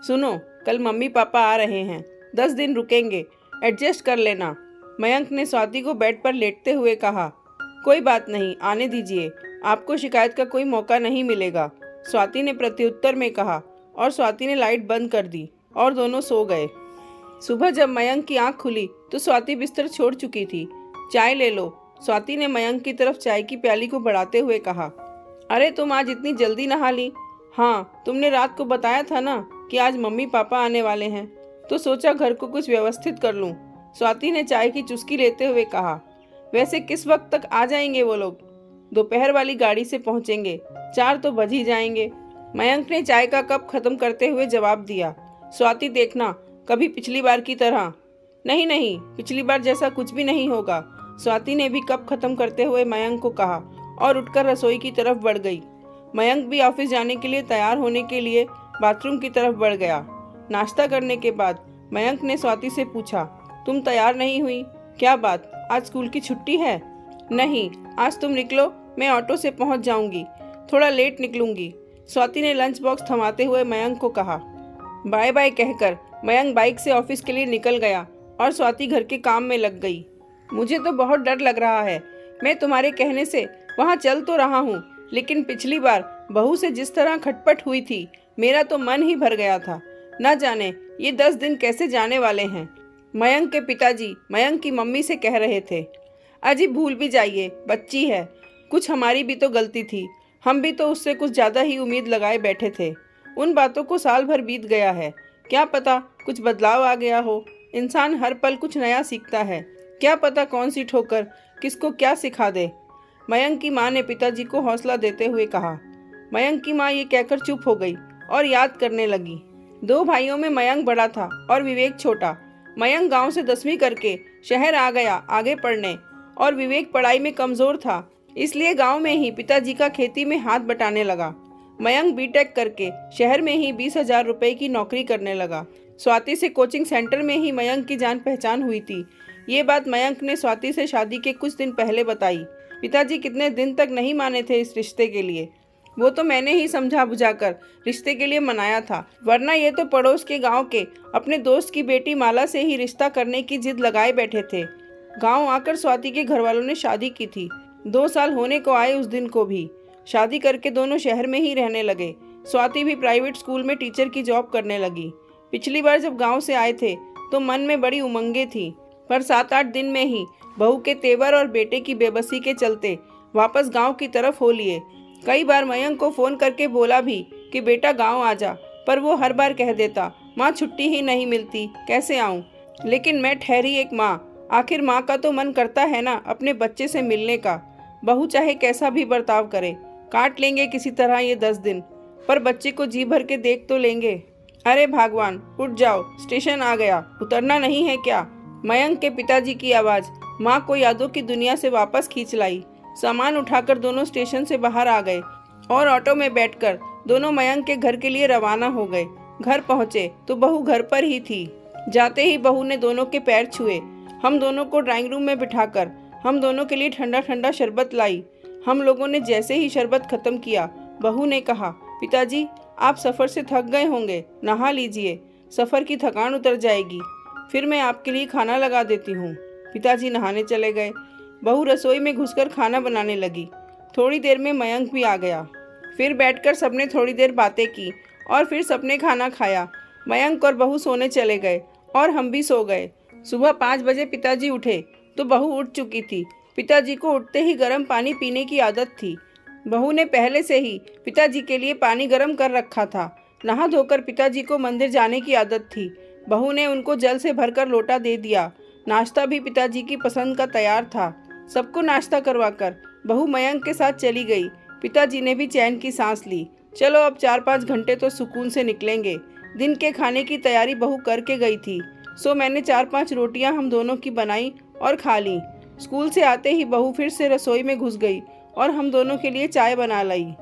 सुनो, कल mummy papa आ रहे हैं, 10 दिन रुकेंगे, एडजस्ट कर लेना। मयंक ने स्वाति को बेड पर लेटते हुए कहा। कोई बात नहीं, आने दीजिए, आपको शिकायत का कोई मौका नहीं मिलेगा, स्वाति ने प्रत्युत्तर में कहा। और स्वाति ने लाइट बंद कर दी और दोनों सो गए। सुबह जब मयंक की आंख खुली तो स्वाति बिस्तर छोड़ चुकी थी। चाय ले लो, स्वाति ने मयंक की तरफ चाय की प्याली को बढ़ाते हुए कहा। अरे तुम आज इतनी जल्दी नहा ली? हाँ, तुमने रात को बताया था ना कि आज मम्मी पापा आने वाले हैं, तो सोचा घर को कुछ व्यवस्थित कर लूं, स्वाति ने चाय की चुस्की लेते हुए कहा। वैसे किस वक्त तक आ जाएंगे वो लोग? दोपहर वाली गाड़ी से पहुंचेंगे, 4 तो बज ही जाएंगे, मयंक ने चाय का कप खत्म करते हुए जवाब दिया। स्वाति देखना, कभी पिछली बार की तरह। नहीं नहीं, पिछली बार जैसा कुछ भी नहीं होगा, स्वाति ने भी कप खत्म करते हुए मयंक को कहा और उठकर रसोई की तरफ बढ़ गई। मयंक भी ऑफिस जाने के लिए तैयार होने के लिए बाथरूम की तरफ बढ़ गया। नाश्ता करने के बाद मयंक ने स्वाति से पूछा, तुम तैयार नहीं हुई? क्या बात, आज स्कूल की छुट्टी है? नहीं, आज तुम निकलो, मैं ऑटो से पहुंच जाऊंगी, थोड़ा लेट निकलूंगी, स्वाति ने लंच बॉक्स थमाते हुए मयंक को कहा। बाय बाय कहकर मयंक बाइक से ऑफिस के लिए निकल गया और स्वाति घर के काम में लग गई। मुझे तो बहुत डर लग रहा है, मैं तुम्हारे कहने से वहाँ चल तो रहा हूँ, लेकिन पिछली बार बहू से जिस तरह खटपट हुई थी, मेरा तो मन ही भर गया था। न जाने ये 10 दिन कैसे जाने वाले हैं, मयंक के पिताजी मयंक की मम्मी से कह रहे थे। अजी भूल भी जाइए, बच्ची है, कुछ हमारी भी तो गलती थी, हम भी तो उससे कुछ ज़्यादा ही उम्मीद लगाए बैठे थे। उन बातों को साल भर बीत गया है, क्या पता कुछ बदलाव आ गया हो। इंसान हर पल कुछ नया सीखता है, क्या पता कौन सी ठोकर किसको क्या सिखा दे, मयंक की मां ने पिताजी को हौसला देते हुए कहा। मयंक की मां ये कहकर चुप हो गई और याद करने लगी। 2 भाइयों में मयंक बड़ा था और विवेक छोटा। मयंक गांव से 10वीं करके शहर आ गया आगे पढ़ने, और विवेक पढ़ाई में कमज़ोर था, इसलिए गांव में ही पिताजी का खेती में हाथ बटाने लगा। मयंक बीटेक करके शहर में ही 20,000 रुपए की नौकरी करने लगा। स्वाति से कोचिंग सेंटर में ही मयंक की जान पहचान हुई थी। ये बात मयंक ने स्वाति से शादी के कुछ दिन पहले बताई। पिताजी कितने दिन तक नहीं माने थे इस रिश्ते के लिए, वो तो मैंने ही समझा बुझाकर रिश्ते के लिए मनाया था, वरना ये तो पड़ोस के गांव के अपने दोस्त की बेटी माला से ही रिश्ता करने की जिद लगाए बैठे थे। गांव आकर स्वाति के घर वालों ने शादी की थी। 2 साल होने को आए उस दिन को भी। शादी करके दोनों शहर में ही रहने लगे। स्वाति भी प्राइवेट स्कूल में टीचर की जॉब करने लगी। पिछली बार जब गांव से आए थे तो मन में बड़ी उमंगें थी, पर 7-8 दिन में ही बहू के तेवर और बेटे की बेबसी के चलते वापस गांव की तरफ हो लिए। कई बार मयंक को फ़ोन करके बोला भी कि बेटा गांव आ जा, पर वो हर बार कह देता, माँ छुट्टी ही नहीं मिलती, कैसे आऊँ। लेकिन मैं ठहरी एक माँ, आखिर माँ का तो मन करता है ना अपने बच्चे से मिलने का। बहू चाहे कैसा भी बर्ताव करे, काट लेंगे किसी तरह ये 10 दिन, पर बच्चे को जी भर के देख तो लेंगे। अरे भगवान, उठ जाओ, स्टेशन आ गया, उतरना नहीं है क्या? मयंक के पिताजी की आवाज़ माँ को यादों की दुनिया से वापस खींच लाई। सामान उठाकर दोनों स्टेशन से बाहर आ गए और ऑटो में बैठकर दोनों मयंक के घर के लिए रवाना हो गए। घर पहुँचे तो बहू घर पर ही थी। जाते ही बहू ने दोनों के पैर छुए। हम दोनों को ड्राइंग रूम में बिठाकर हम दोनों के लिए ठंडा ठंडा शरबत लाई। हम लोगों ने जैसे ही शरबत खत्म किया, बहू ने कहा, पिताजी आप सफ़र से थक गए होंगे, नहा लीजिए, सफ़र की थकान उतर जाएगी, फिर मैं आपके लिए खाना लगा देती हूँ। पिताजी नहाने चले गए। बहू रसोई में घुसकर खाना बनाने लगी। थोड़ी देर में मयंक भी आ गया। फिर बैठकर सबने थोड़ी देर बातें की और फिर सबने खाना खाया। मयंक और बहू सोने चले गए और हम भी सो गए। सुबह 5 बजे पिताजी उठे तो बहू उठ चुकी थी। पिताजी को उठते ही गर्म पानी पीने की आदत थी। बहू ने पहले से ही पिताजी के लिए पानी गर्म कर रखा था। नहा धोकर पिताजी को मंदिर जाने की आदत थी। बहू ने उनको जल से भरकर लोटा दे दिया। नाश्ता भी पिताजी की पसंद का तैयार था। सबको नाश्ता करवाकर बहू मयंक के साथ चली गई। पिताजी ने भी चैन की सांस ली। चलो अब 4-5 घंटे तो सुकून से निकलेंगे। दिन के खाने की तैयारी बहू करके गई थी, सो मैंने 4-5 रोटियां हम दोनों की बनाई और खा ली। स्कूल से आते ही बहू फिर से रसोई में घुस गई और हम दोनों के लिए चाय बना लाई।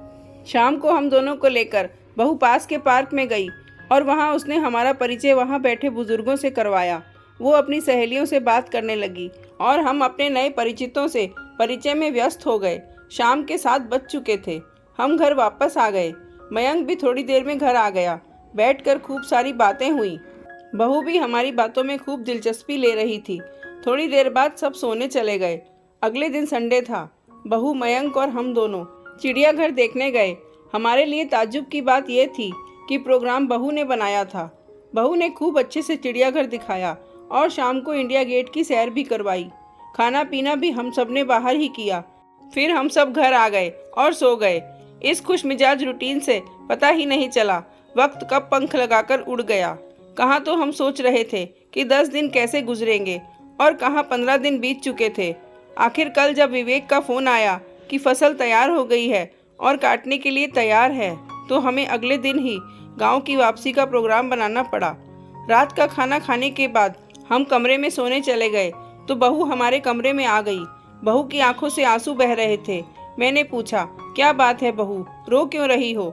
शाम को हम दोनों को लेकर बहू पास के पार्क में गई और वहाँ उसने हमारा परिचय वहाँ बैठे बुजुर्गों से करवाया। वो अपनी सहेलियों से बात करने लगी और हम अपने नए परिचितों से परिचय में व्यस्त हो गए। शाम के 7 बज चुके थे। हम घर वापस आ गए। मयंक भी थोड़ी देर में घर आ गया। बैठकर खूब सारी बातें हुई। बहू भी हमारी बातों में खूब दिलचस्पी ले रही थी। थोड़ी देर बाद सब सोने चले गए। अगले दिन संडे था। बहू, मयंक और हम दोनों चिड़ियाघर देखने गए। हमारे लिए ताज्जुब की बात यह थी कि प्रोग्राम बहू ने बनाया था। बहू ने खूब अच्छे से चिड़ियाघर दिखाया और शाम को इंडिया गेट की सैर भी करवाई। खाना पीना भी हम सब ने बाहर ही किया। फिर हम सब घर आ गए और सो गए। इस खुशमिजाज रूटीन से पता ही नहीं चला वक्त कब पंख लगाकर उड़ गया। कहाँ तो हम सोच रहे थे कि 10 दिन कैसे गुजरेंगे और कहाँ 15 दिन बीत चुके थे। आखिर कल जब विवेक का फ़ोन आया कि फसल तैयार हो गई है और काटने के लिए तैयार है, तो हमें अगले दिन ही गांव की वापसी का प्रोग्राम बनाना पड़ा। रात का खाना खाने के बाद हम कमरे में सोने चले गए तो बहू हमारे कमरे में आ गई। बहू की आंखों से आंसू बह रहे थे। मैंने पूछा, क्या बात है बहू, रो क्यों रही हो?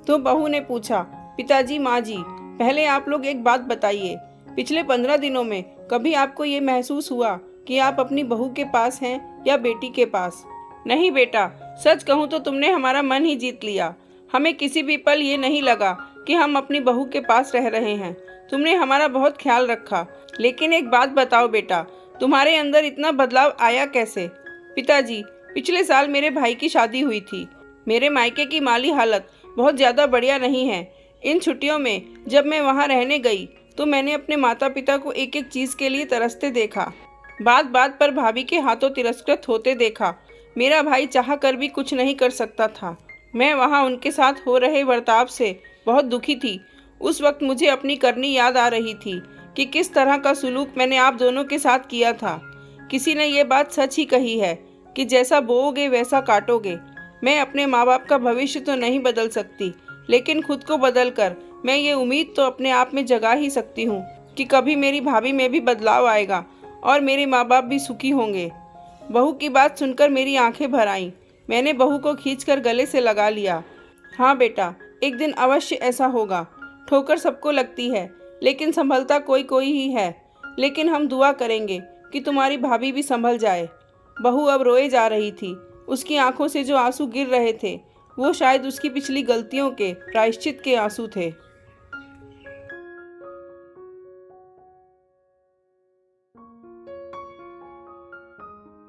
तो बहू ने पूछा, पिताजी, माँ जी, पहले आप लोग एक बात बताइए, पिछले 15 दिनों में कभी आपको ये महसूस हुआ कि आप अपनी बहू के पास हैं या बेटी के पास? नहीं बेटा, सच कहूँ तो तुमने हमारा मन ही जीत लिया। हमें किसी भी पल ये नहीं लगा कि हम अपनी बहू के पास रह रहे हैं। तुमने हमारा बहुत ख्याल रखा। लेकिन एक बात बताओ बेटा, तुम्हारे अंदर इतना बदलाव आया कैसे? पिताजी, पिछले साल मेरे भाई की शादी हुई थी। मेरे मायके की माली हालत बहुत ज़्यादा बढ़िया नहीं है। इन छुट्टियों में जब मैं वहाँ रहने गई तो मैंने अपने माता पिता को एक एक चीज़ के लिए तरसते देखा। बात बात पर भाभी के हाथों तिरस्कृत होते देखा। मेरा भाई चाह कर भी कुछ नहीं कर सकता था। मैं वहाँ उनके साथ हो रहे बर्ताव से बहुत दुखी थी। उस वक्त मुझे अपनी करनी याद आ रही थी कि किस तरह का सुलूक मैंने आप दोनों के साथ किया था। किसी ने ये बात सच ही कही है कि जैसा बोओगे वैसा काटोगे। मैं अपने माँ बाप का भविष्य तो नहीं बदल सकती, लेकिन खुद को बदल कर मैं ये उम्मीद तो अपने आप में जगा ही सकती हूँ कि कभी मेरी भाभी में भी बदलाव आएगा और मेरे माँ बाप भी सुखी होंगे। बहू की बात सुनकर मेरी आंखें भर आईं। मैंने बहू को खींचकर गले से लगा लिया। हाँ बेटा, एक दिन अवश्य ऐसा होगा। ठोकर सबको लगती है, लेकिन संभलता कोई कोई ही है। लेकिन हम दुआ करेंगे कि तुम्हारी भाभी भी संभल जाए। बहू अब रोए जा रही थी। उसकी आंखों से जो आंसू गिर रहे थे वो शायद उसकी पिछली गलतियों के प्रायश्चित के आंसू थे।